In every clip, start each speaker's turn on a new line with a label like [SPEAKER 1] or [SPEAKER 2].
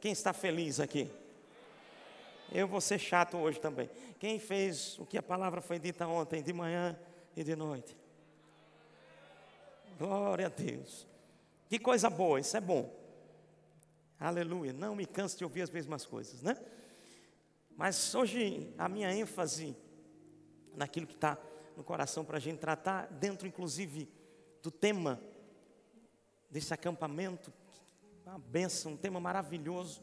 [SPEAKER 1] Quem está feliz aqui? Eu vou ser chato hoje também. Quem fez o que a palavra foi dita ontem, de manhã e de noite? Glória a Deus. Que coisa boa, isso é bom. Aleluia. Não me canso de ouvir as mesmas coisas, né? Mas hoje a minha ênfase naquilo que está no coração para a gente tratar, dentro inclusive do tema desse acampamento, uma bênção, um tema maravilhoso,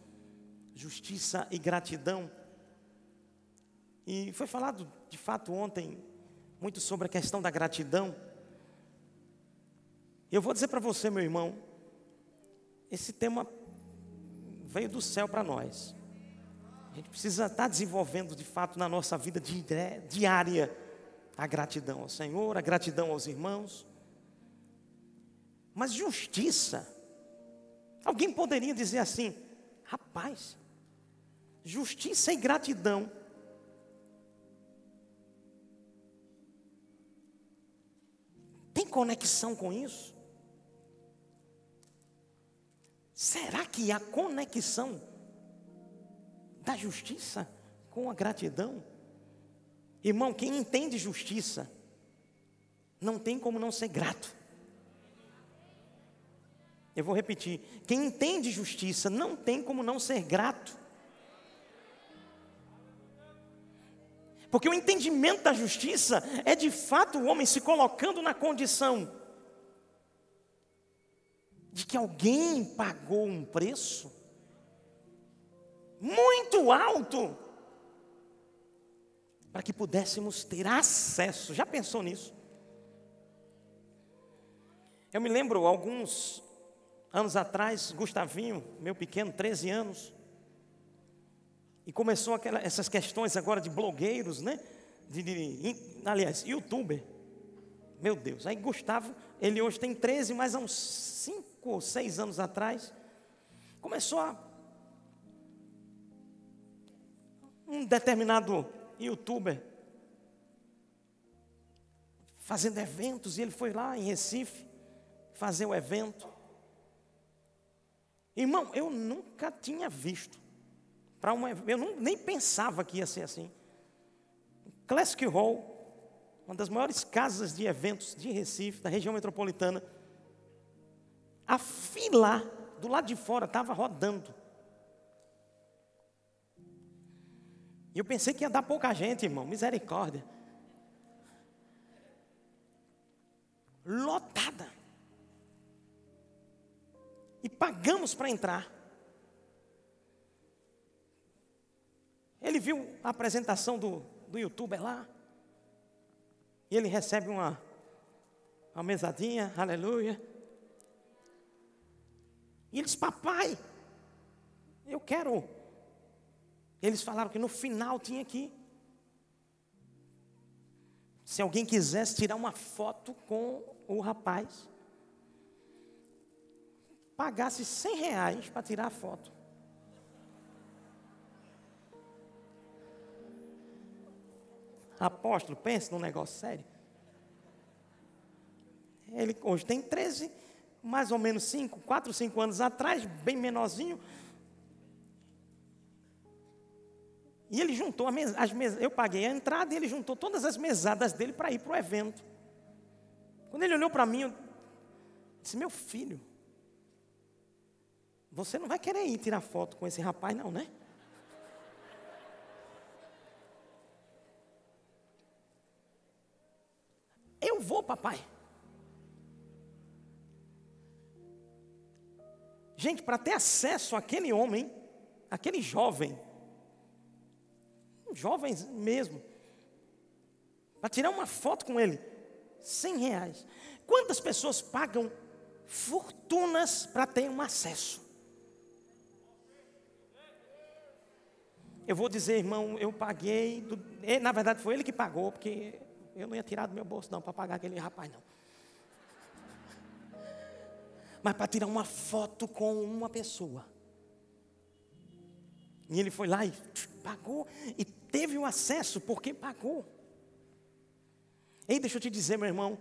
[SPEAKER 1] justiça e gratidão. E foi falado de fato ontem muito sobre a questão da gratidão. Eu vou dizer para você, meu irmão, esse tema veio do céu para nós. A gente precisa estar desenvolvendo de fato na nossa vida diária a gratidão ao Senhor, a gratidão aos irmãos. Mas justiça, alguém poderia dizer assim: rapaz, justiça e gratidão tem conexão com isso? Será que há conexão da justiça com a gratidão? Irmão, quem entende justiça não tem como não ser grato. Eu vou repetir: quem entende justiça não tem como não ser grato. Porque o entendimento da justiça é de fato o homem se colocando na condição de que alguém pagou um preço muito alto para que pudéssemos ter acesso. Já pensou nisso? Eu me lembro, alguns anos atrás, Gustavinho, meu pequeno, 13 anos, e começou essas questões agora de blogueiros, né? Aliás, youtuber. Meu Deus, aí Gustavo, ele hoje tem 13, mas há uns 5 ou 6 anos atrás, começou um determinado youtuber fazendo eventos, e ele foi lá em Recife fazer o evento. Irmão, eu nunca tinha visto nem pensava que ia ser assim. Classic Hall, uma das maiores casas de eventos de Recife, da região metropolitana. A fila do lado de fora estava rodando. E eu pensei que ia dar pouca gente, irmão, misericórdia. Lotada. E pagamos para entrar. Ele viu a apresentação do youtuber lá. E ele recebe uma mesadinha, aleluia. E ele disse: papai, eu quero. Eles falaram que no final tinha que, se alguém quisesse tirar uma foto com o rapaz, pagasse R$100 para tirar a foto. Apóstolo, pense num negócio sério. Ele hoje tem 13, mais ou menos 4, 5 anos atrás, bem menorzinho. E ele juntou as mesas, eu paguei a entrada e ele juntou todas as mesadas dele para ir para o evento. Quando ele olhou para mim, eu disse: meu filho, você não vai querer ir tirar foto com esse rapaz não, né? Eu vou, papai. Gente, para ter acesso àquele homem, aquele jovem mesmo, para tirar uma foto com ele, R$100. Quantas pessoas pagam fortunas para ter um acesso? Eu vou dizer, irmão, eu paguei, na verdade foi ele que pagou, porque eu não ia tirar do meu bolso não, para pagar aquele rapaz não. Mas para tirar uma foto com uma pessoa. E ele foi lá e pagou, e teve o acesso porque pagou. Ei, deixa eu te dizer, meu irmão,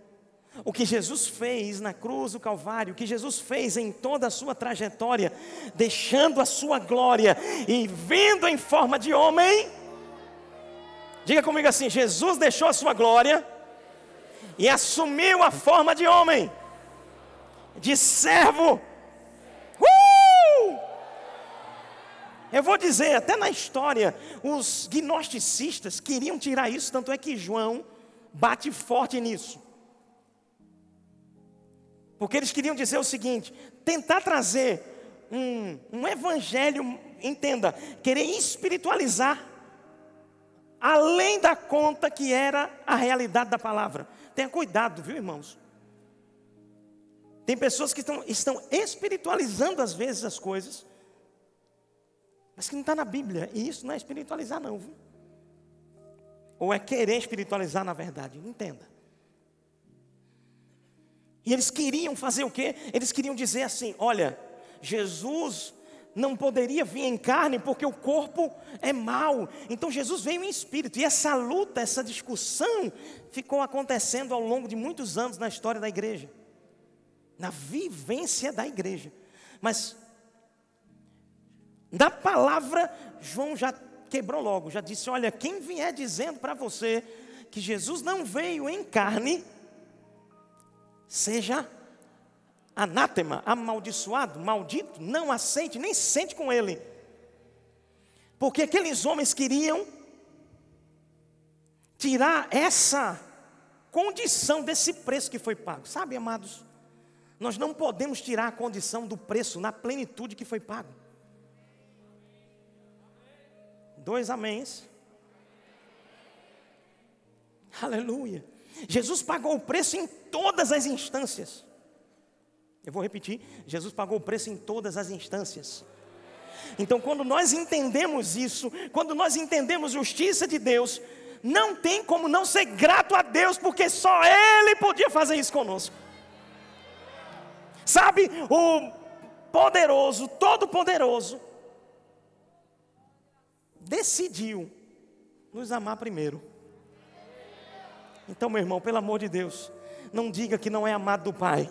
[SPEAKER 1] O que Jesus fez na cruz do Calvário, o que Jesus fez em toda a sua trajetória, deixando a sua glória e vindo em forma de homem. Diga comigo assim: Jesus deixou a sua glória e assumiu a forma de homem, de servo. Eu vou dizer, até na história, os gnosticistas queriam tirar isso, tanto é que João bate forte nisso. Porque eles queriam dizer o seguinte: tentar trazer um evangelho, entenda, querer espiritualizar, além da conta que era a realidade da palavra. Tenha cuidado, viu, irmãos? Tem pessoas que estão espiritualizando às vezes as coisas, mas que não está na Bíblia, e isso não é espiritualizar não, viu? Ou é querer espiritualizar na verdade, entenda. E eles queriam fazer o quê? Eles queriam dizer assim: olha, Jesus não poderia vir em carne porque o corpo é mau, então Jesus veio em espírito. E essa luta, essa discussão ficou acontecendo ao longo de muitos anos na história da igreja, na vivência da igreja. Mas na palavra, João já quebrou logo, já disse: olha, quem vier dizendo para você que Jesus não veio em carne, seja anátema, amaldiçoado, maldito, não aceite, nem sente com ele. Porque aqueles homens queriam tirar essa condição desse preço que foi pago. Sabe, amados, nós não podemos tirar a condição do preço na plenitude que foi pago. 2 améns. Aleluia. Jesus pagou o preço em todas as instâncias. Eu vou repetir: Jesus pagou o preço em todas as instâncias. Então, quando nós entendemos isso, quando nós entendemos a justiça de Deus, não tem como não ser grato a Deus, porque só Ele podia fazer isso conosco. Sabe, o poderoso, todo-poderoso, decidiu nos amar primeiro. Então, meu irmão, pelo amor de Deus, não diga que não é amado do Pai.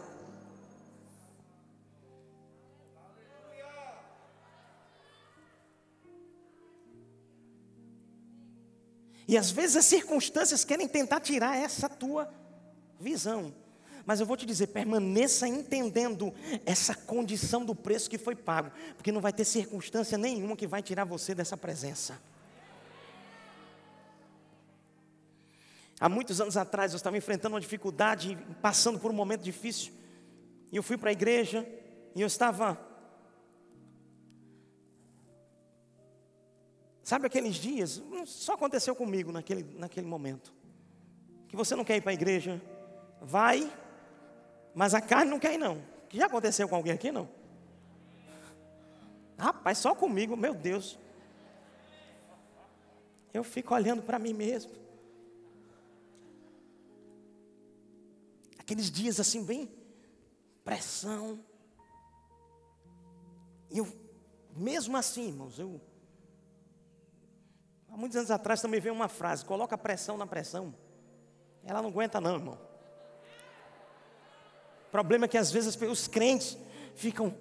[SPEAKER 1] E às vezes as circunstâncias querem tentar tirar essa tua visão. Mas eu vou te dizer, permaneça entendendo essa condição do preço que foi pago, porque não vai ter circunstância nenhuma que vai tirar você dessa presença. Há muitos anos atrás eu estava enfrentando uma dificuldade, passando por um momento difícil, e eu fui para a igreja, e eu estava... Sabe aqueles dias, só aconteceu comigo naquele momento, que você não quer ir para a igreja, vai, mas a carne não quer ir não. Que já aconteceu com alguém aqui, não? Rapaz, só comigo, meu Deus. Eu fico olhando para mim mesmo. Aqueles dias assim, bem pressão. E eu, mesmo assim, irmãos, há muitos anos atrás também veio uma frase: coloca pressão na pressão. Ela não aguenta não, irmão. O problema é que às vezes os crentes ficam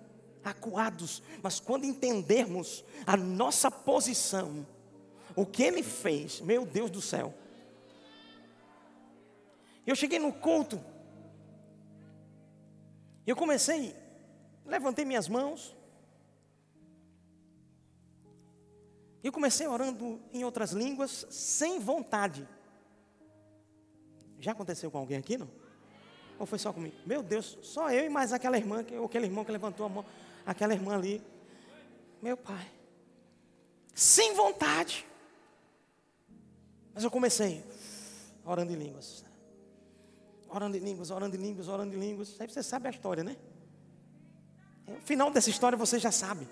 [SPEAKER 1] acuados, mas quando entendermos a nossa posição, o que Ele fez, meu Deus do céu. Eu cheguei no culto, eu comecei, levantei minhas mãos, eu comecei orando em outras línguas, sem vontade. Já aconteceu com alguém aqui, não? Ou foi só comigo? Meu Deus, só eu e mais aquele irmão que levantou a mão, aquela irmã ali. Meu pai, sem vontade. Mas eu comecei orando em línguas. Orando em línguas, orando em línguas, orando em línguas. Aí você sabe a história, né? O final dessa história você já sabe.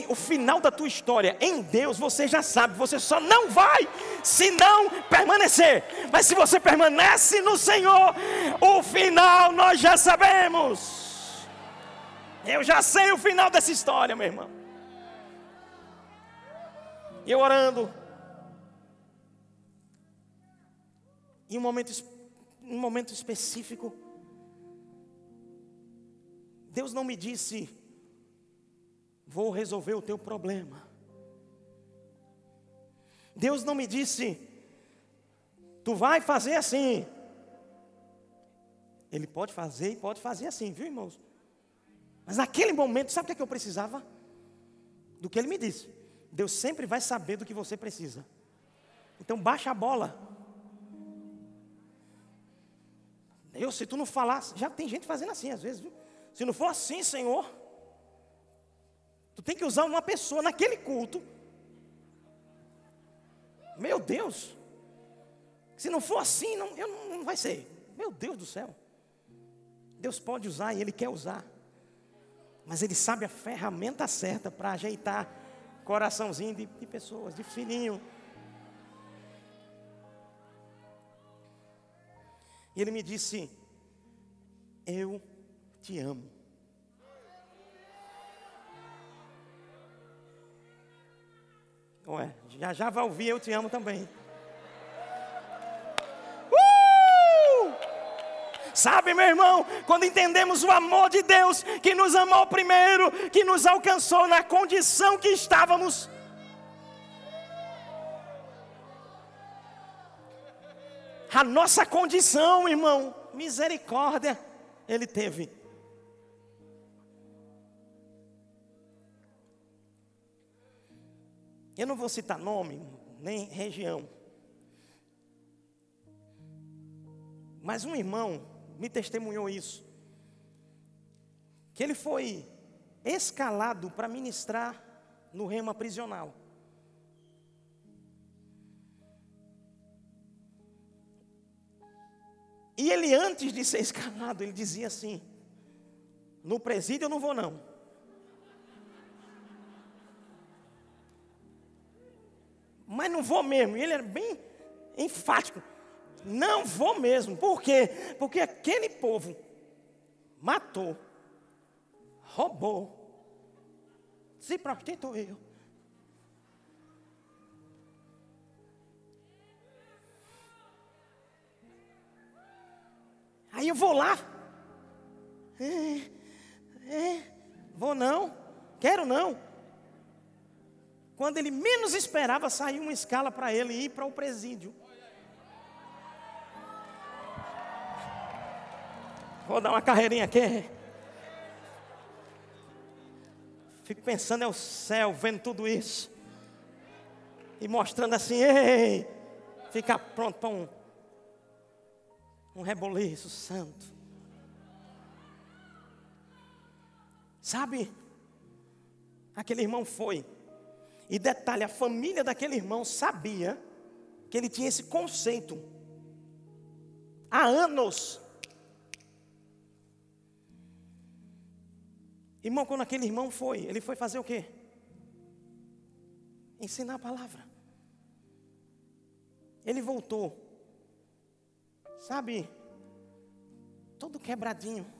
[SPEAKER 1] O final da tua história em Deus você já sabe. Você só não vai se não permanecer. Mas se você permanece no Senhor, o final nós já sabemos. Eu já sei o final dessa história, meu irmão. E eu orando, em um momento um momento específico. Deus não me disse: vou resolver o teu problema. Deus não me disse: tu vai fazer assim. Ele pode fazer e pode fazer assim, viu, irmãos? Mas naquele momento, sabe o que eu precisava? Do que Ele me disse. Deus sempre vai saber do que você precisa. Então baixa a bola. Se tu não falar, já tem gente fazendo assim às vezes, viu? Se não for assim, Senhor, tu tem que usar uma pessoa naquele culto. Meu Deus, se não for assim, não vai ser. Meu Deus do céu. Deus pode usar e Ele quer usar, mas Ele sabe a ferramenta certa para ajeitar coraçãozinho de pessoas, de filhinho. E Ele me disse: eu te amo. Ué, já vai ouvir eu te amo também. Sabe, meu irmão, quando entendemos o amor de Deus, que nos amou primeiro, que nos alcançou na condição que estávamos, a nossa condição, irmão, misericórdia, Ele teve. Eu não vou citar nome, nem região, mas um irmão me testemunhou isso, que ele foi escalado para ministrar no Rema Prisional. E ele, antes de ser escalado, ele dizia assim: no presídio eu não vou não. Mas não vou mesmo. E ele era bem enfático: não vou mesmo. Por quê? Porque aquele povo matou, roubou, se prostituiu. Aí eu vou lá. Vou não, quero não. Quando ele menos esperava, saiu uma escala para ele ir para o presídio. Vou dar uma carreirinha aqui. Fico pensando, é o céu vendo tudo isso e mostrando assim: ei, fica pronto para um reboliço santo. Sabe, aquele irmão foi, e detalhe, a família daquele irmão sabia que ele tinha esse conceito há anos. Irmão, quando aquele irmão foi, ele foi fazer o quê? Ensinar a palavra. Ele voltou, sabe, todo quebradinho.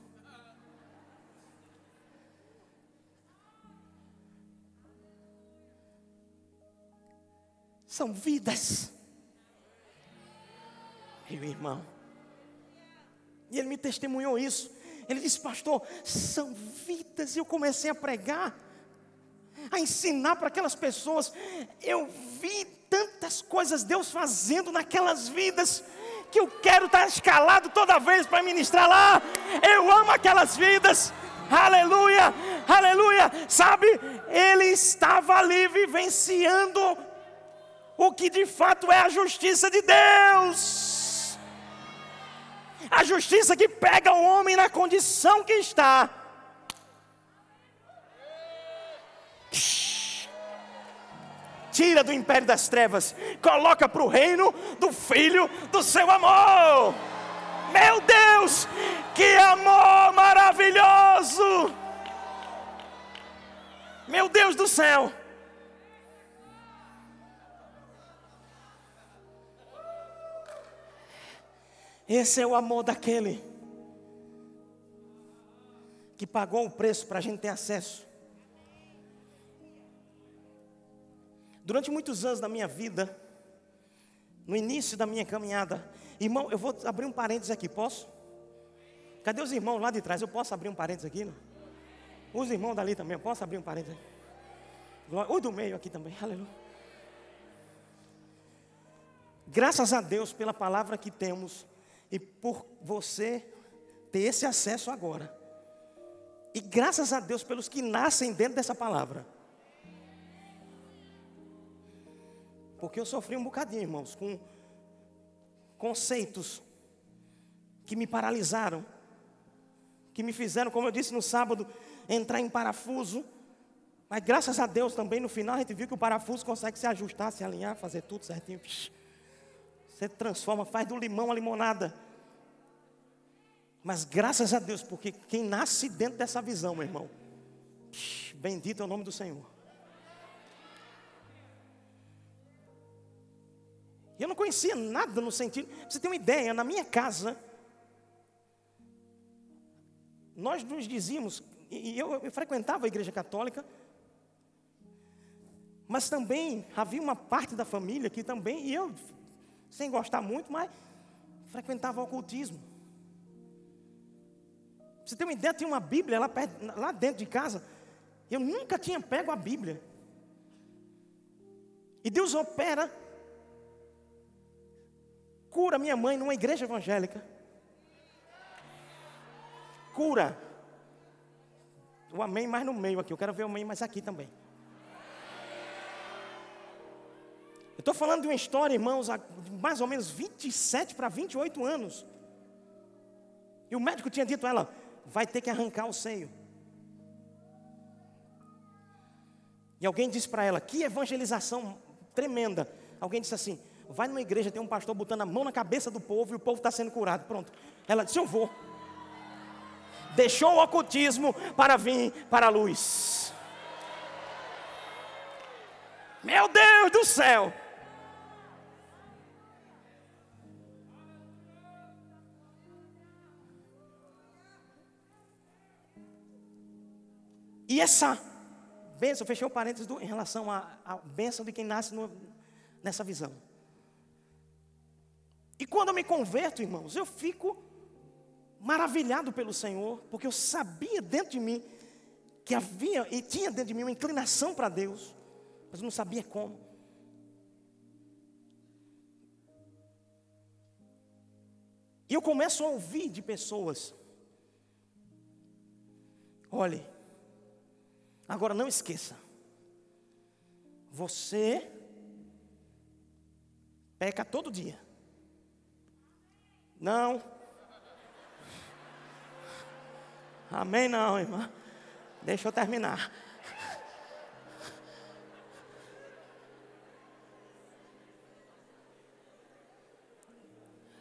[SPEAKER 1] São vidas, meu irmão. E ele me testemunhou isso. Ele disse: pastor, são vidas. E eu comecei a pregar, a ensinar para aquelas pessoas. Eu vi tantas coisas Deus fazendo naquelas vidas, que eu quero estar escalado toda vez para ministrar lá. Eu amo aquelas vidas. Aleluia, aleluia. Sabe, ele estava ali vivenciando o que de fato é a justiça de Deus. A justiça que pega o homem na condição que está. Tira do império das trevas, coloca para o reino do Filho do seu amor. Meu Deus, que amor maravilhoso! Meu Deus do céu! Esse é o amor daquele que pagou o preço para a gente ter acesso. Durante muitos anos da minha vida, no início da minha caminhada, Irmão, eu vou abrir um parênteses aqui, posso? Cadê os irmãos lá de trás? Eu posso abrir um parênteses aqui? Não? Os irmãos dali também, eu posso abrir um parênteses aqui? O do meio aqui também, aleluia. Graças a Deus pela palavra que temos e por você ter esse acesso agora. E graças a Deus pelos que nascem dentro dessa palavra. Porque eu sofri um bocadinho, irmãos, com conceitos que me paralisaram, que me fizeram, como eu disse no sábado, entrar em parafuso. Mas graças a Deus também no final a gente viu que o parafuso consegue se ajustar, se alinhar, fazer tudo certinho. Você transforma, faz do limão a limonada. Mas graças a Deus, porque quem nasce dentro dessa visão, meu irmão, bendito é o nome do Senhor. Eu não conhecia nada no sentido. Pra você ter uma ideia, na minha casa, nós nos dizíamos, e eu frequentava a igreja católica, mas também havia uma parte da família que também, e eu, sem gostar muito, mas frequentava o ocultismo. Pra você ter uma ideia, tinha uma Bíblia lá dentro de casa. Eu nunca tinha pego a Bíblia. E Deus opera, cura minha mãe numa igreja evangélica. Cura. O amém mais no meio aqui. Eu quero ver o amém mais aqui também. Eu estou falando de uma história, irmãos, há mais ou menos 27 para 28 anos. E o médico tinha dito a ela, vai ter que arrancar o seio. E alguém disse para ela, que evangelização tremenda. Alguém disse assim, vai numa igreja, tem um pastor botando a mão na cabeça do povo e o povo está sendo curado. Pronto. Ela disse, eu vou. Deixou o ocultismo para vir para a luz. Meu Deus do céu. E essa bênção, fechei o parênteses em relação à bênção de quem nasce nessa visão. E quando eu me converto, irmãos, eu fico maravilhado pelo Senhor, porque eu sabia dentro de mim que havia e tinha dentro de mim uma inclinação para Deus, mas eu não sabia como. E eu começo a ouvir de pessoas, olhe, agora não esqueça, você peca todo dia. Não. Amém não, irmã. Deixa eu terminar.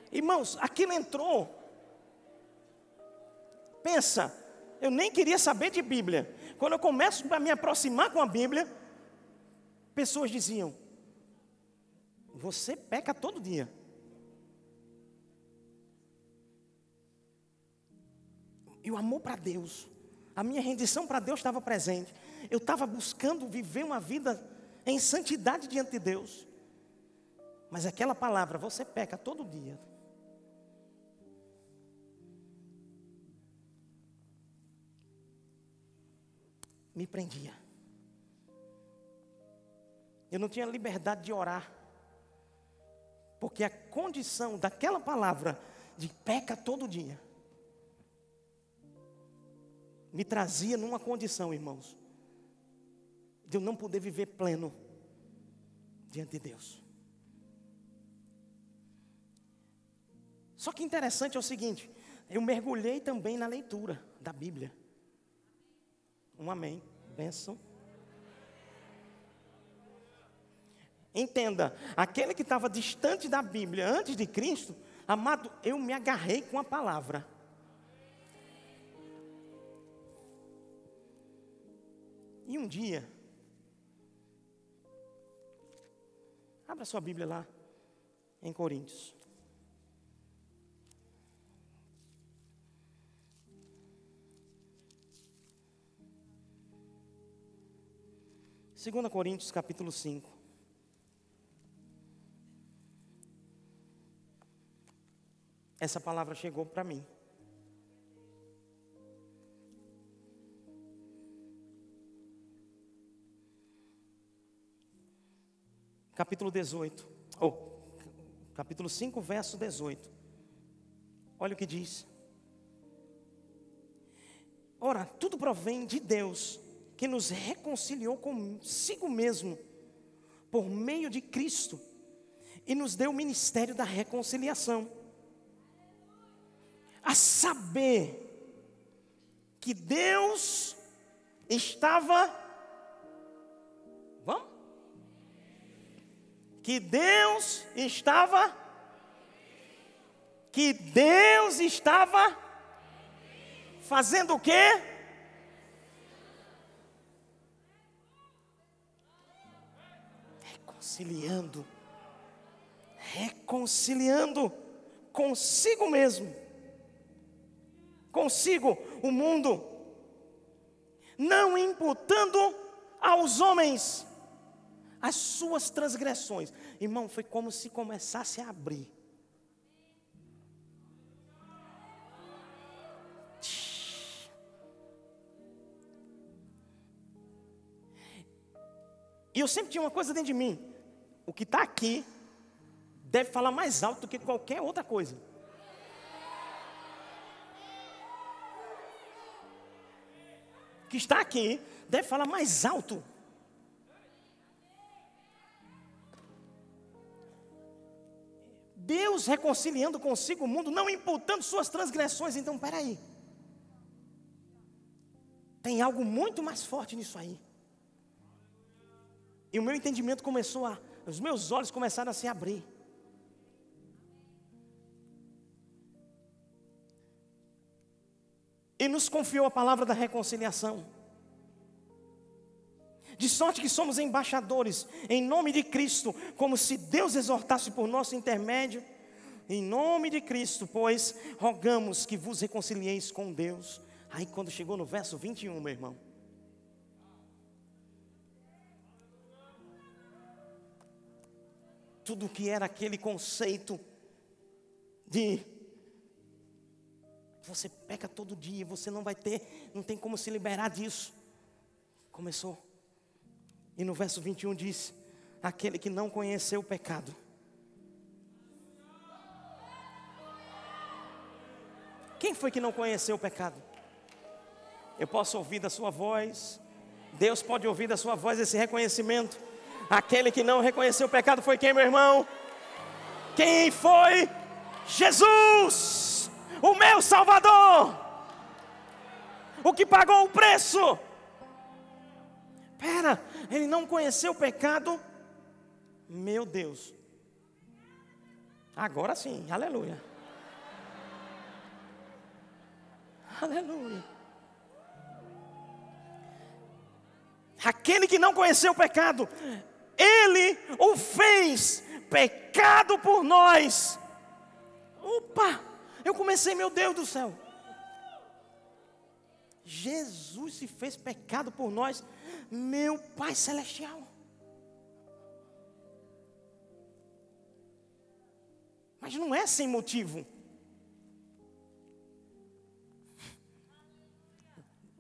[SPEAKER 1] Irmãos, aquilo entrou. Pensa, eu nem queria saber de Bíblia. Quando eu começo a me aproximar com a Bíblia, pessoas diziam, você peca todo dia. E o amor para Deus, a minha rendição para Deus estava presente. Eu estava buscando viver uma vida em santidade diante de Deus. Mas aquela palavra, você peca todo dia, me prendia. Eu não tinha liberdade de orar. Porque a condição daquela palavra de peca todo dia me trazia numa condição, irmãos, de eu não poder viver pleno diante de Deus. Só que interessante é o seguinte, eu mergulhei também na leitura da Bíblia. Um amém, bênção. Entenda, aquele que estava distante da Bíblia antes de Cristo, amado, eu me agarrei com a palavra. E um dia, abra sua Bíblia lá, em Coríntios. Segunda Coríntios, capítulo 5. essa palavra chegou para mim. Capítulo 18, capítulo 5, verso 18. Olha o que diz. Ora, tudo provém de Deus, que nos reconciliou consigo mesmo, por meio de Cristo, e nos deu o ministério da reconciliação. A saber, que Deus estava... Vamos? Que Deus estava fazendo o quê? Reconciliando consigo mesmo, consigo o mundo, não imputando aos homens as suas transgressões. Irmão, foi como se começasse a abrir. E eu sempre tinha uma coisa dentro de mim: o que está aqui deve falar mais alto do que qualquer outra coisa. O que está aqui deve falar mais alto. Deus reconciliando consigo o mundo, não imputando suas transgressões. Então, peraí, tem algo muito mais forte nisso aí. E o meu entendimento os meus olhos começaram a se abrir. E nos confiou a palavra da reconciliação. De sorte que somos embaixadores em nome de Cristo, como se Deus exortasse por nosso intermédio. Em nome de Cristo, pois, rogamos que vos reconcilieis com Deus. Aí quando chegou no verso 21, meu irmão, tudo que era aquele conceito de você peca todo dia, você não tem como se liberar disso, começou. E no verso 21 diz: aquele que não conheceu o pecado. Quem foi que não conheceu o pecado? Eu posso ouvir da sua voz, Deus pode ouvir da sua voz esse reconhecimento. Aquele que não reconheceu o pecado foi quem, meu irmão? Quem foi? Jesus, o meu Salvador, o que pagou o preço. Pera, ele não conheceu o pecado? Meu Deus. Agora sim, aleluia. Aleluia. Aquele que não conheceu o pecado, ele o fez pecado por nós. Opa, eu comecei, meu Deus do céu. Jesus se fez pecado por nós, meu Pai Celestial. Mas não é sem motivo.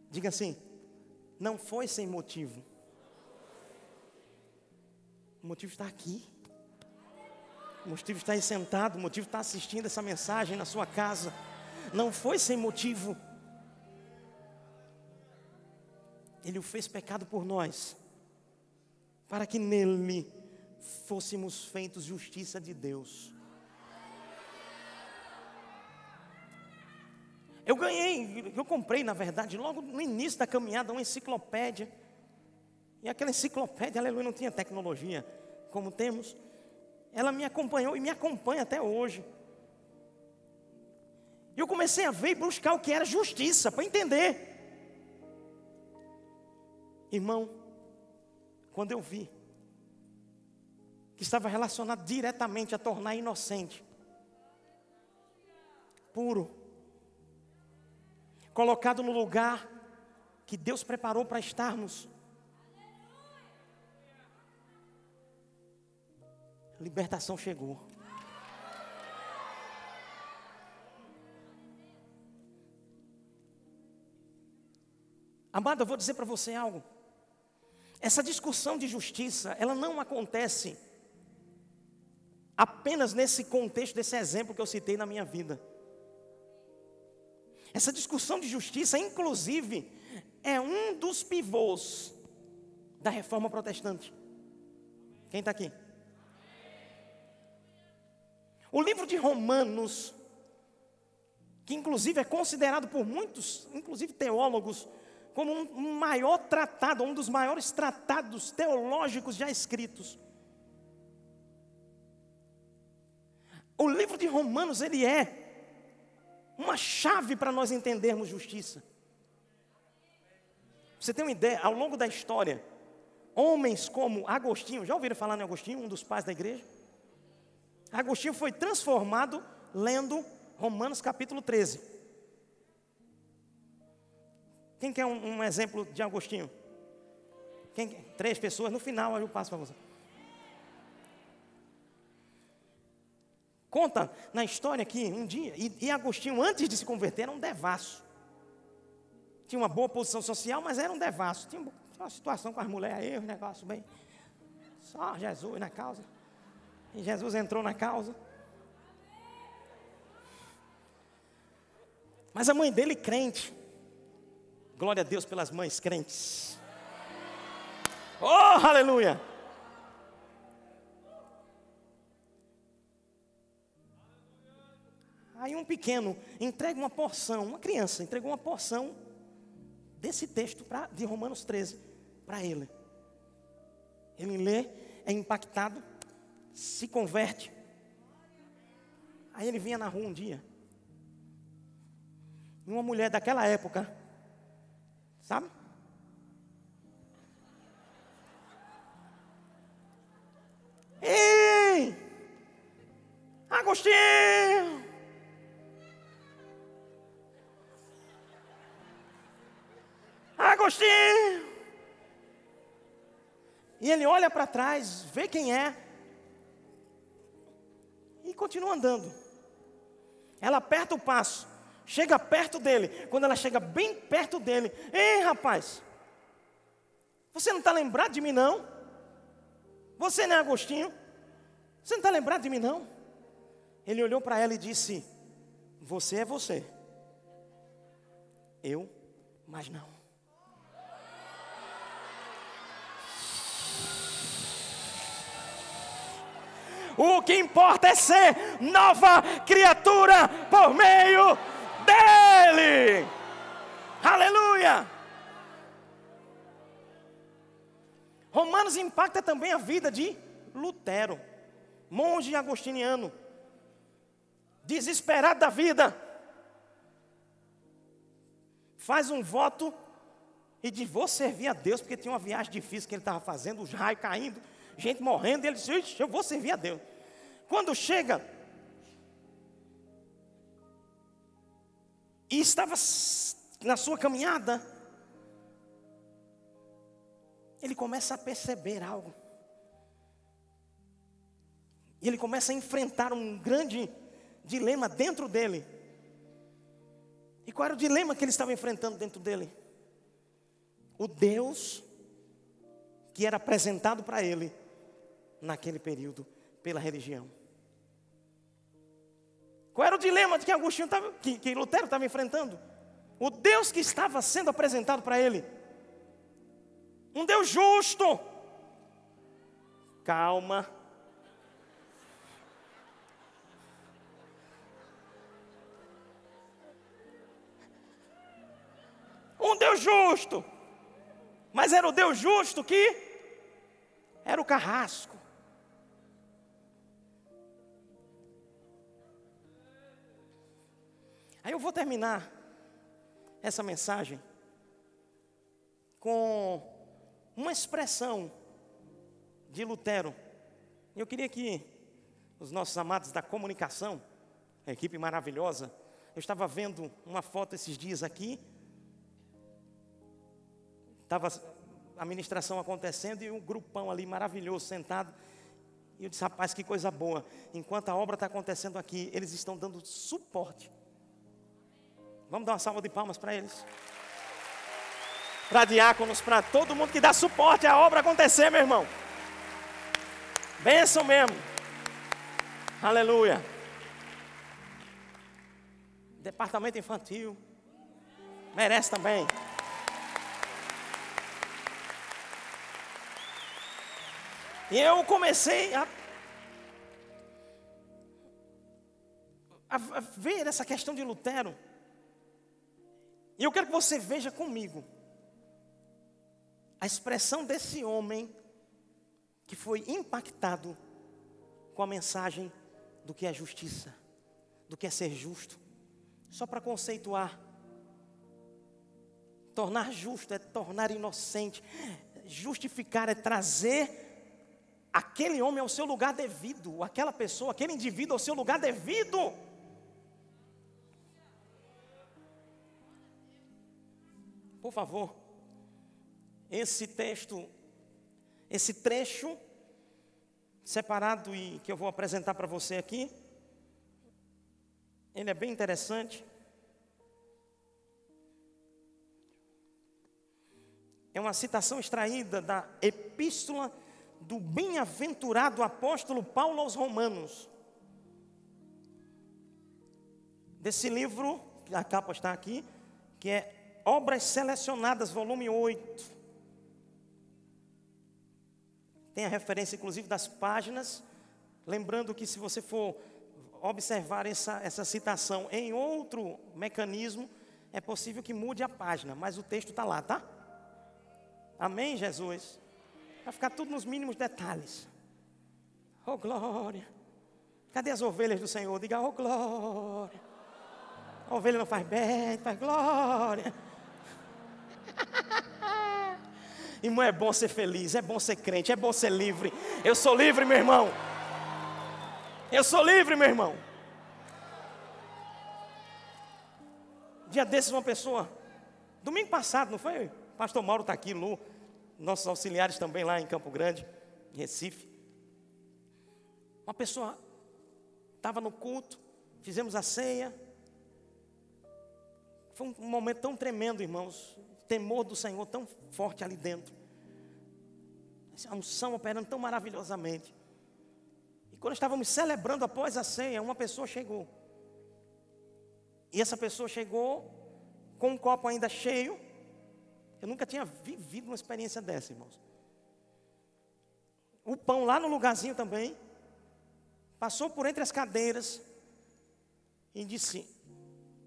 [SPEAKER 1] Diga assim: não foi sem motivo. O motivo está aqui. O motivo está aí sentado. O motivo está assistindo essa mensagem na sua casa. Não foi sem motivo. Ele o fez pecado por nós, para que nele fôssemos feitos justiça de Deus. Eu comprei, na verdade, logo no início da caminhada, uma enciclopédia. E aquela enciclopédia, aleluia, não tinha tecnologia como temos. Ela me acompanhou e me acompanha até hoje. E eu comecei a ver e buscar o que era justiça, para entender. Irmão, quando eu vi que estava relacionado diretamente a tornar inocente, puro, colocado no lugar que Deus preparou para estarmos, libertação chegou. Amado, eu vou dizer para você algo. Essa discussão de justiça, ela não acontece apenas nesse contexto, desse exemplo que eu citei na minha vida. Essa discussão de justiça, inclusive, é um dos pivôs da reforma protestante. Quem está aqui? O livro de Romanos, que inclusive é considerado por muitos, inclusive teólogos, como um maior tratado, um dos maiores tratados teológicos já escritos. O livro de Romanos, ele é uma chave para nós entendermos justiça. Você tem uma ideia, ao longo da história, homens como Agostinho, já ouviram falar em Agostinho, um dos pais da igreja? Agostinho foi transformado lendo Romanos capítulo 13. Quem quer um exemplo de Agostinho? Quem? 3 pessoas, no final eu passo para você. Conta na história que um dia, e Agostinho, antes de se converter, era um devasso. Tinha uma boa posição social, mas era um devasso. Tinha uma situação com as mulheres aí, um negócio bem. Só Jesus na causa. E Jesus entrou na causa. Mas a mãe dele, crente. Glória a Deus pelas mães crentes. Oh, aleluia! Aí um pequeno entrega uma porção, uma criança entregou uma porção desse texto de Romanos 13 para ele. Ele lê, é impactado, se converte. Aí ele vinha na rua um dia. E uma mulher daquela época, sabe? Ei! Agostinho! Agostinho! E ele olha para trás, vê quem é e continua andando. Ela aperta o passo, chega perto dele. Quando ela chega bem perto dele, ei, rapaz, você não está lembrado de mim não? Você não é Agostinho? Você não está lembrado de mim não? Ele olhou para ela e disse: você é você, eu, mas não. O que importa é ser nova criatura por meio dele. Aleluia! Romanos impacta também a vida de Lutero, monge agostiniano, desesperado da vida. Faz um voto e diz: vou servir a Deus, porque tinha uma viagem difícil que ele estava fazendo, os raios caindo, gente morrendo, e ele disse: eu vou servir a Deus. Quando chega, e estava na sua caminhada, ele começa a perceber algo. E ele começa a enfrentar um grande dilema dentro dele. E qual era o dilema que ele estava enfrentando dentro dele? O Deus que era apresentado para ele naquele período pela religião. Qual era o dilema que que Lutero estava enfrentando? O Deus que estava sendo apresentado para ele, um Deus justo. Calma. Um Deus justo. Mas era o Deus justo que era o carrasco. Aí eu vou terminar essa mensagem com uma expressão de Lutero. Eu queria que os nossos amados da comunicação, a equipe maravilhosa, eu estava vendo uma foto esses dias aqui, estava a ministração acontecendo e um grupão ali maravilhoso sentado, e eu disse: rapaz, que coisa boa, enquanto a obra está acontecendo aqui, eles estão dando suporte. Vamos dar uma salva de palmas para eles. para diáconos, para todo mundo que dá suporte à obra acontecer, meu irmão. Bênção mesmo. Aleluia. Departamento infantil. Merece também. E eu comecei a ver essa questão de Lutero. E eu quero que você veja comigo a expressão desse homem que foi impactado com a mensagem do que é justiça, do que é ser justo. Só para conceituar, tornar justo é tornar inocente, justificar é trazer aquele homem ao seu lugar devido, aquela pessoa, aquele indivíduo ao seu lugar devido. Por favor, esse texto, esse trecho separado e que eu vou apresentar para você aqui, ele é bem interessante. É uma citação extraída da epístola do bem-aventurado apóstolo Paulo aos Romanos. Desse livro, a capa está aqui, que é Obras Selecionadas, volume 8. Tem a referência, inclusive, das páginas. Lembrando que se você for observar essa citação em outro mecanismo, é possível que mude a página, mas o texto está lá, tá? Amém, Jesus? Vai ficar tudo nos mínimos detalhes. Oh, glória. Cadê as ovelhas do Senhor? Diga, oh, glória. A ovelha não faz bem, faz glória. Irmão, é bom ser feliz, é bom ser crente, é bom ser livre. Eu sou livre, meu irmão. Eu sou livre, meu irmão. Dia desses, uma pessoa, domingo passado, não foi? O pastor Mauro está aqui, Lu, nossos auxiliares também lá em Campo Grande, em Recife. Uma pessoa estava no culto, fizemos a ceia. Foi um momento tão tremendo, irmãos. O temor do Senhor tão forte ali dentro. A unção operando tão maravilhosamente. E quando estávamos celebrando após a ceia, uma pessoa chegou. E essa pessoa chegou com um copo ainda cheio. Eu nunca tinha vivido uma experiência dessa, irmãos. O pão lá no lugarzinho também. Passou por entre as cadeiras. E disse: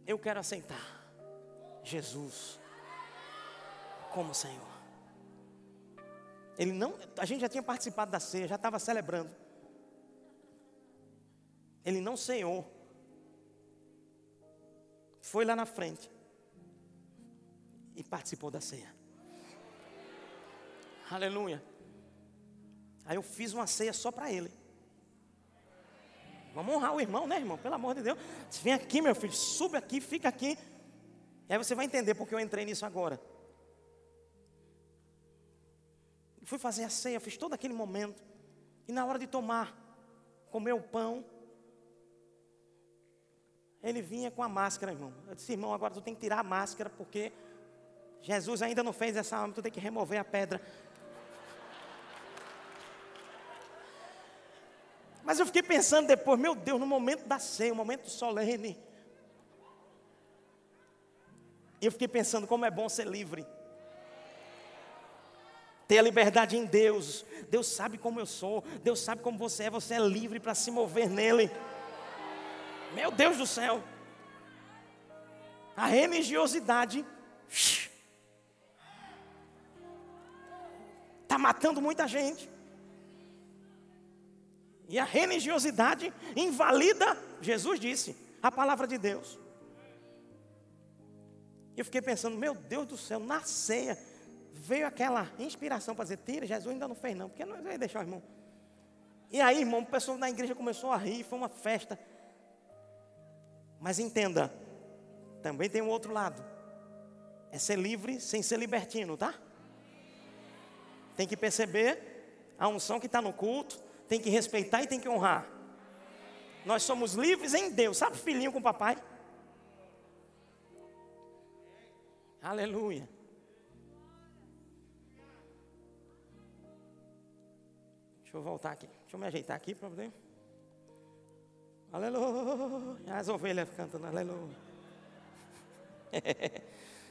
[SPEAKER 1] eu quero aceitar Jesus como Senhor. Ele não, a gente já tinha participado da ceia, já estava celebrando. Ele não ceou. Foi lá na frente e participou da ceia. Aleluia. Aí eu fiz uma ceia só para ele. Vamos honrar o irmão, né, irmão? Pelo amor de Deus. Vem aqui, meu filho, sube aqui, fica aqui. E aí você vai entender porque eu entrei nisso agora. Fui fazer a ceia, fiz todo aquele momento. E na hora de tomar, comer o pão, ele vinha com a máscara, irmão. Eu disse: irmão, agora tu tem que tirar a máscara, porque Jesus ainda não fez essa alma, tu tem que remover a pedra. Mas eu fiquei pensando depois, meu Deus, no momento da ceia, um momento solene. E eu fiquei pensando como é bom ser livre. Ter a liberdade em Deus. Deus sabe como eu sou. Deus sabe como você é livre para se mover nele. Meu Deus do céu. A religiosidade está matando muita gente. E a religiosidade invalida, Jesus disse, a palavra de Deus. E eu fiquei pensando, meu Deus do céu, na ceia veio aquela inspiração para dizer: tira, Jesus ainda não fez não, porque não vai deixar o irmão. E aí, irmão, o pessoal da igreja começou a rir, foi uma festa. Mas entenda, também tem um outro lado. É ser livre sem ser libertino, tá? Tem que perceber a unção que está no culto, tem que respeitar e tem que honrar. Nós somos livres em Deus. Sabe filhinho com o papai? Aleluia. Deixa eu voltar aqui. Deixa eu me ajeitar aqui para poder. Aleluia. As ovelhas cantando aleluia.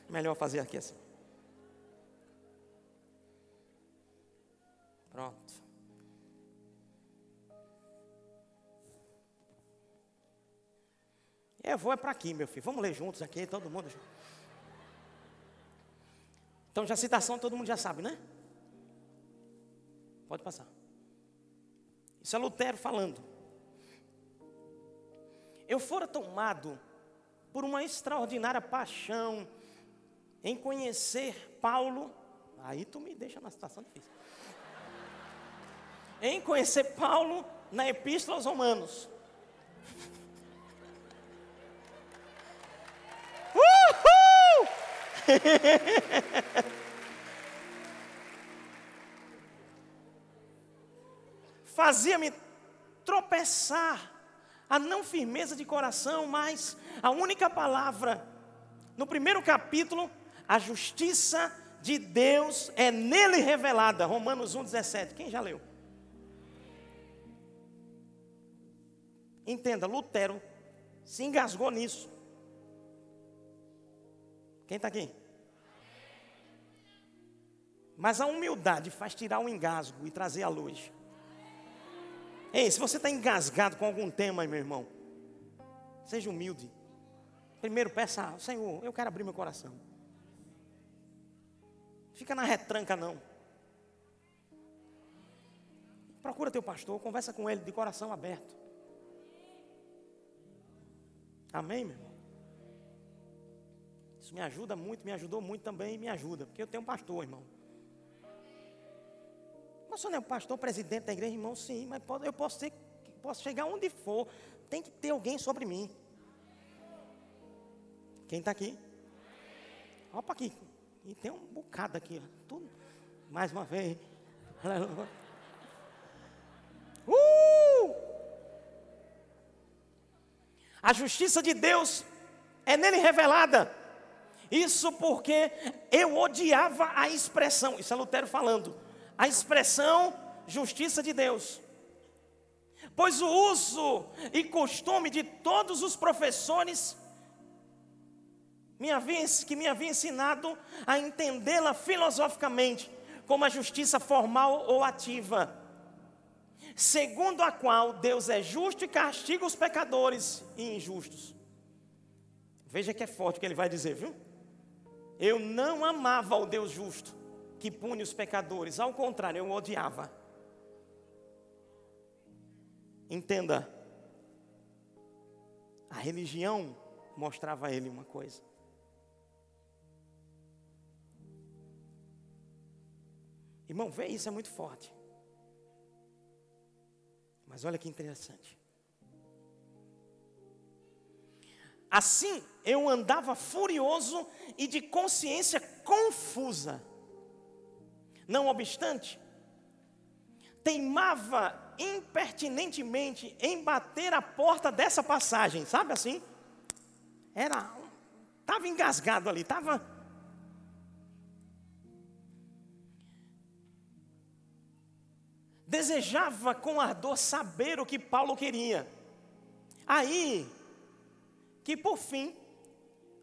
[SPEAKER 1] Melhor fazer aqui assim. Pronto. Eu vou para aqui, meu filho. Vamos ler juntos aqui, todo mundo. Então, já a citação todo mundo já sabe, né? Pode passar. Isso é Lutero falando. Eu fora tomado por uma extraordinária paixão em conhecer Paulo. Aí tu me deixa na situação difícil. Em conhecer Paulo na Epístola aos Romanos. Uhul! Fazia-me tropeçar a não firmeza de coração, mas a única palavra, no primeiro capítulo, a justiça de Deus é nele revelada, Romanos 1,17, quem já leu? Entenda, Lutero se engasgou nisso. Quem está aqui? Mas a humildade faz tirar o engasgo e trazer a luz. Ei, se você está engasgado com algum tema, meu irmão, seja humilde. Primeiro peça, Senhor, eu quero abrir meu coração. Fica na retranca não. Procura teu pastor, conversa com ele de coração aberto. Amém, meu irmão? Isso me ajuda muito, me ajudou muito também e me ajuda, porque eu tenho um pastor, irmão. Mas se eu não é um pastor, presidente da igreja, irmão, sim, mas eu posso chegar onde for, tem que ter alguém sobre mim. Quem está aqui? Opa aqui, e tem um bocado aqui, tudo. Mais uma vez. A justiça de Deus é nele revelada. Isso porque eu odiava a expressão, isso é Lutero falando, a expressão justiça de Deus. Pois o uso e costume de todos os professores que me havia ensinado a entendê-la filosoficamente como a justiça formal ou ativa, segundo a qual Deus é justo e castiga os pecadores e injustos. Veja que é forte o que ele vai dizer, viu? Eu não amava o Deus justo, que pune os pecadores. Ao contrário, eu o odiava. Entenda. A religião mostrava a ele uma coisa. Irmão, vê isso, é muito forte. Mas olha que interessante. Assim, eu andava furioso e de consciência confusa. Não obstante, teimava impertinentemente em bater a porta dessa passagem, sabe assim? Estava engasgado ali, desejava com ardor saber o que Paulo queria. Aí, que por fim,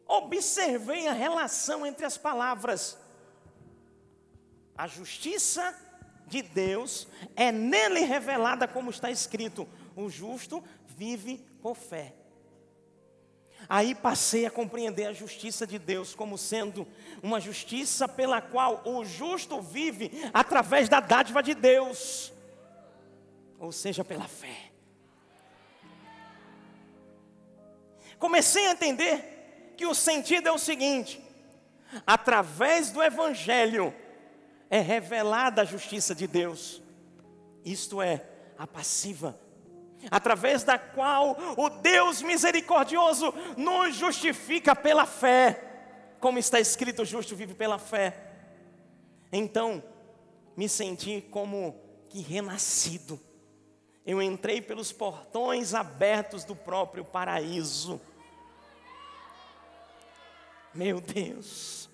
[SPEAKER 1] observei a relação entre as palavras. A justiça de Deus é nele revelada, como está escrito: o justo vive por fé. Aí passei a compreender a justiça de Deus como sendo uma justiça pela qual o justo vive através da dádiva de Deus, ou seja, pela fé. Comecei a entender que o sentido é o seguinte: através do Evangelho é revelada a justiça de Deus, isto é, a passiva, através da qual o Deus misericordioso nos justifica pela fé, como está escrito: o justo vive pela fé. Então, me senti como que renascido. Eu entrei pelos portões abertos do próprio paraíso. Meu Deus,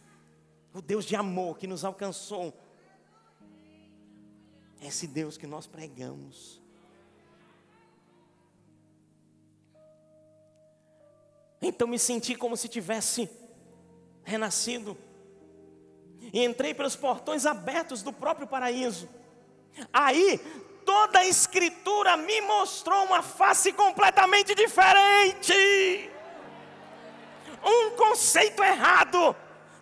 [SPEAKER 1] o Deus de amor que nos alcançou esse Deus que nós pregamos. Então me senti como se tivesse renascido. E entrei pelos portões abertos do próprio paraíso. Aí, toda a Escritura me mostrou uma face completamente diferente. Um conceito errado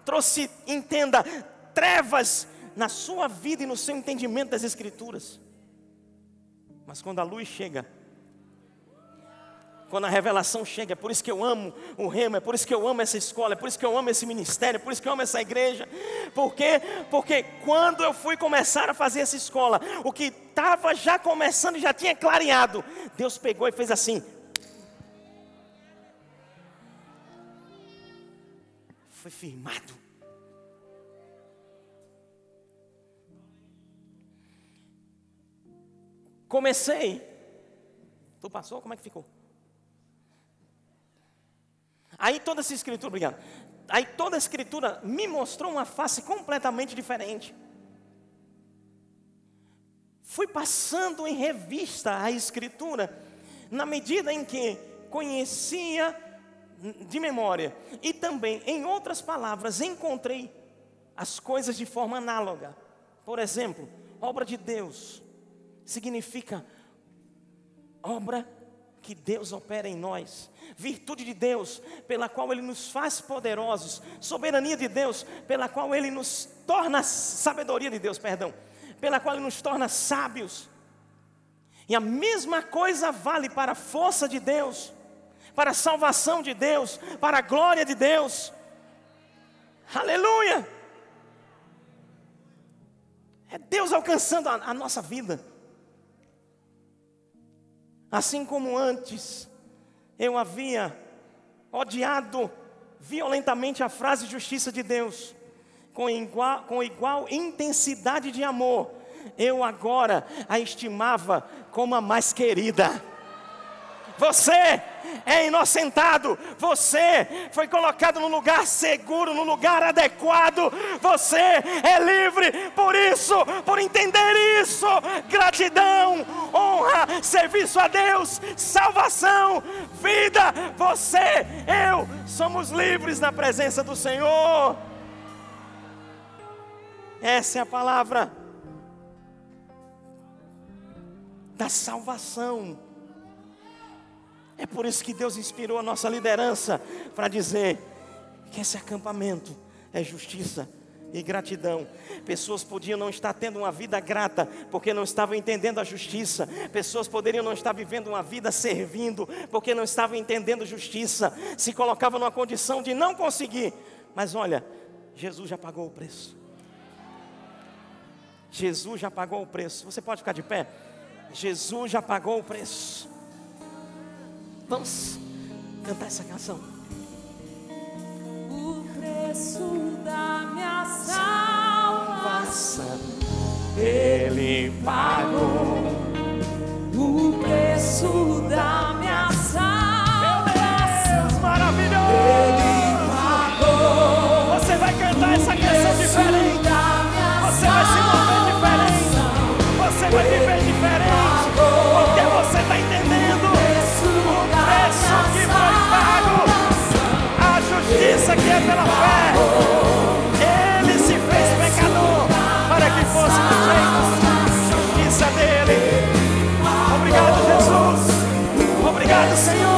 [SPEAKER 1] trouxe, entenda, trevas na sua vida e no seu entendimento das Escrituras. Mas quando a luz chega, quando a revelação chega, é por isso que eu amo o Rema, é por isso que eu amo essa escola, é por isso que eu amo esse ministério, é por isso que eu amo essa igreja. Por quê? Porque quando eu fui começar a fazer essa escola, o que estava já começando, já tinha clareado, Deus pegou e fez assim. Foi firmado. Comecei. Tu passou? Como é que ficou? Aí toda essa escritura, obrigado. Aí toda a escritura me mostrou uma face completamente diferente. Fui passando em revista a escritura, na medida em que conhecia de memória. E também, em outras palavras, encontrei as coisas de forma análoga. Por exemplo, obra de Deus significa obra que Deus opera em nós, virtude de Deus, pela qual Ele nos faz poderosos, soberania de Deus, pela qual Ele nos torna, sabedoria de Deus, perdão, pela qual Ele nos torna sábios. E a mesma coisa vale para a força de Deus, para a salvação de Deus, para a glória de Deus. Aleluia! É Deus alcançando a nossa vida. Assim como antes eu havia odiado violentamente a frase justiça de Deus, com igual intensidade de amor, eu agora a estimava como a mais querida. Você é inocentado, você foi colocado no lugar seguro, no lugar adequado, você é livre por isso, por entender isso. Gratidão, honra, serviço a Deus, salvação, vida. Você, eu, somos livres na presença do Senhor. Essa é a palavra da salvação. É por isso que Deus inspirou a nossa liderança para dizer que esse acampamento é justiça e gratidão. Pessoas podiam não estar tendo uma vida grata porque não estavam entendendo a justiça. Pessoas poderiam não estar vivendo uma vida servindo porque não estavam entendendo justiça. Se colocavam numa condição de não conseguir. Mas olha, Jesus já pagou o preço. Jesus já pagou o preço. Você pode ficar de pé? Jesus já pagou o preço. Vamos cantar essa canção.
[SPEAKER 2] O preço da minha salvação
[SPEAKER 1] Ele pagou.
[SPEAKER 2] O preço da minha salvação,
[SPEAKER 1] Deus maravilhoso.
[SPEAKER 2] Ele pagou.
[SPEAKER 1] Você vai cantar essa canção diferente. Você vai se mover diferente. Você vai viver diferente. Porque você está entendendo preço que foi pago, a justiça que é pela fé. Ele se fez pecador para que fôssemos feitos justiça dele. Obrigado, Jesus. Obrigado, Senhor.